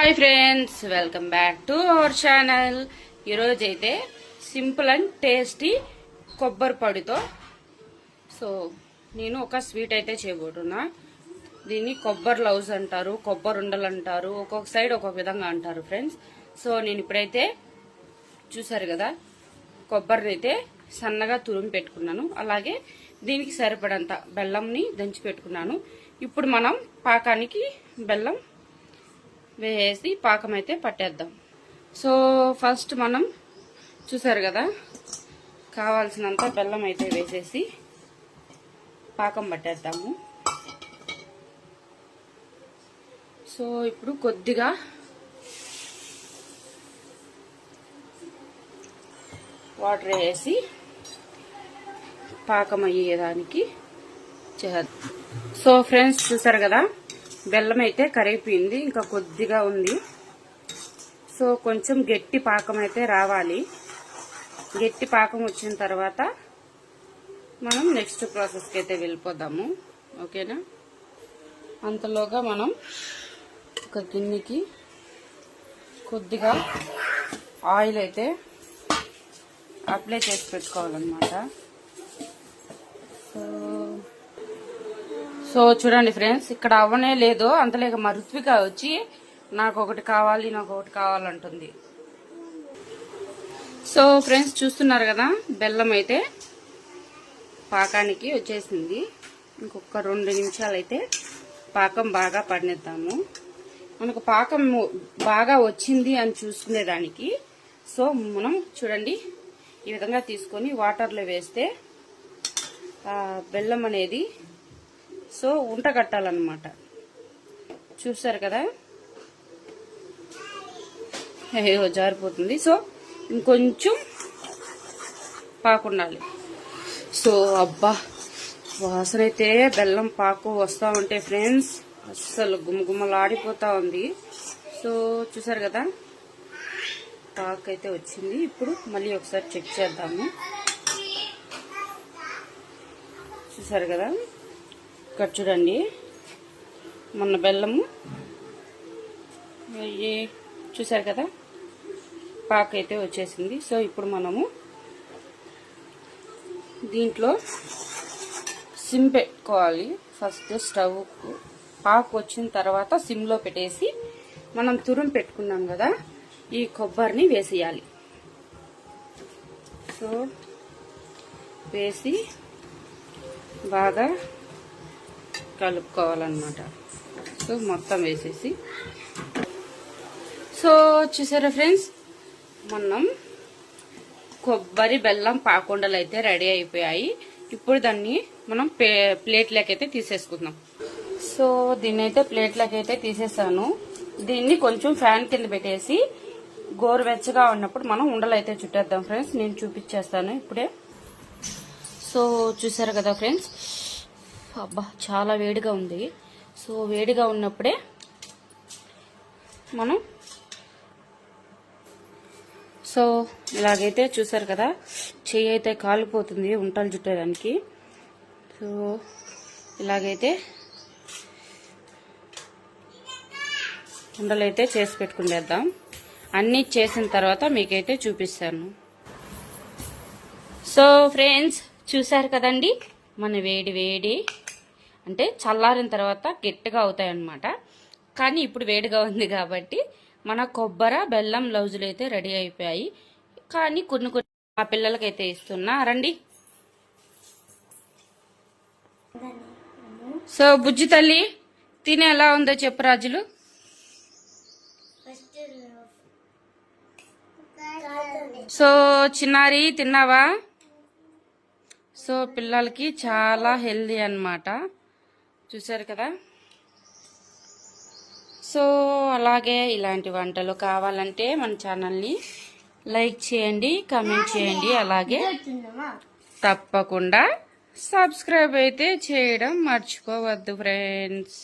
Hi friends, welcome back to our channel. ఈరోజు అయితే simple and tasty కొబ్బరి పొడితో నేను ఒక స్వీట్ అయితే చేయబోతున్నా. దీన్ని కొబ్బరి లౌజ్ అంటారు, కొబ్బరి ఉండలు అంటారు, ఒక్కొక్క సైడ్ ఒక్కొక్క విధంగా అంటారు ఫ్రెండ్స్. నేను ఇప్పుడైతే చూసారు కదా, కొబ్బరిని అయితే సన్నగా తురిమి పెట్టుకున్నాను. అలాగే దీనికి సరిపడంత బెల్లంని దంచి పెట్టుకున్నాను. ఇప్పుడు మనం పాకానికి బెల్లం వేసి పాకం అయితే పట్టేద్దాం. ఫస్ట్ మనం చూసారు కదా, కావాల్సినంత బెల్లం అయితే వేసేసి పాకం పట్టేద్దాము. ఇప్పుడు కొద్దిగా వాటర్ వేసి పాకం అయ్యేదానికి చేద్దాం. ఫ్రెండ్స్ చూసారు కదా, బెల్లం అయితే కరిగిపోయింది, ఇంకా కొద్దిగా ఉంది. కొంచెం గట్టి పాకం అయితే రావాలి. గట్టి పాకం వచ్చిన తర్వాత మనం నెక్స్ట్ ప్రాసెస్కి అయితే వెళ్ళిపోదాము. ఓకేనా? అంతలోగా మనం ఒక గిన్నెకి కొద్దిగా ఆయిల్ అయితే అప్లై చేసి పెట్టుకోవాలన్నమాట. చూడండి ఫ్రెండ్స్, ఇక్కడ అవ్వనే లేదు. అంతలేక మా రుత్విక వచ్చి నాకు ఒకటి కావాలంటుంది. ఫ్రెండ్స్ చూస్తున్నారు కదా, బెల్లం అయితే పాకానికి వచ్చేసింది. ఇంకొక 2 నిమిషాలు అయితే పాకం బాగా పడినిద్దాము. మనకు పాకం బాగా వచ్చింది అని చూసుకునేదానికి మనం చూడండి ఈ విధంగా తీసుకొని వాటర్లో వేస్తే బెల్లం అనేది ఉంట కట్టాలన్నమాట. చూసారు కదా, జారిపోతుంది. ఇంకొంచెం పాకుండాలి. అబ్బా, వాసన అయితే బెల్లం పాకు వస్తా ఉంటే ఫ్రెండ్స్ అస్సలు గుమ్మగుమ్మలాడిపోతా ఉంది. చూసారు కదా, పాకు అయితే వచ్చింది. ఇప్పుడు మళ్ళీ ఒకసారి చెక్ చేద్దాము. చూసారు కదా, ఇక్కడ చూడండి, మొన్న బెల్లము చూసారు కదా, పాకు అయితే వచ్చేసింది. ఇప్పుడు మనము దీంట్లో సిమ్ పెట్టుకోవాలి. ఫస్ట్ స్టవ్ పాకు వచ్చిన తర్వాత సిమ్లో పెట్టేసి మనం తురుము పెట్టుకున్నాం కదా, ఈ కొబ్బరిని వేసేయాలి. వేసి బాగా కలుపుకోవాలన్నమాట. మొత్తం వేసేసి చూసారా ఫ్రెండ్స్, మనం కొబ్బరి బెల్లం పాకుండలు అయితే రెడీ అయిపోయాయి. ఇప్పుడు దాన్ని మనం ప్లేట్లోకి అయితే తీసేసుకుందాం. దీన్ని అయితే ప్లేట్లోకి అయితే తీసేసాను. దీన్ని కొంచెం ఫ్యాన్ కింద పెట్టేసి గోరువెచ్చగా ఉన్నప్పుడు మనం ఉండలు అయితే చుట్టేద్దాం ఫ్రెండ్స్. నేను చూపించేస్తాను ఇప్పుడే. చూసారు కదా ఫ్రెండ్స్, అబ్బా చాలా వేడిగా ఉంది. వేడిగా ఉన్నప్పుడే మనం ఇలాగైతే చూసారు కదా, చెయ్యి అయితే కాలిపోతుంది ఉంటలు చుట్టేదానికి. ఇలాగైతే ఉండలైతే చేసి పెట్టుకునేద్దాం. అన్నీ చేసిన తర్వాత మీకైతే చూపిస్తాను. ఫ్రెండ్స్ చూసారు కదండి, మన వేడి అంటే చల్లారిన తర్వాత గట్టిగా అవుతాయి అన్నమాట. కానీ ఇప్పుడు వేడిగా ఉంది కాబట్టి మన కొబ్బరి బెల్లం లౌజులు అయితే రెడీ అయిపోయాయి. కానీ కొన్ని మా పిల్లలకైతే ఇస్తున్నా, రండి. బుజ్జి తల్లి తిని ఎలా ఉందో చెప్పు రాజులు. చిన్నారి తిన్నావా? పిల్లలకి చాలా హెల్దీ అన్నమాట. చూసారు కదా. అలాగే ఇలాంటి వంటలు కావాలంటే మన ఛానల్ని లైక్ చేయండి, కామెంట్ చేయండి. అలాగే తప్పకుండా సబ్స్క్రైబ్ అయితే చేయడం మర్చిపోవద్దు ఫ్రెండ్స్.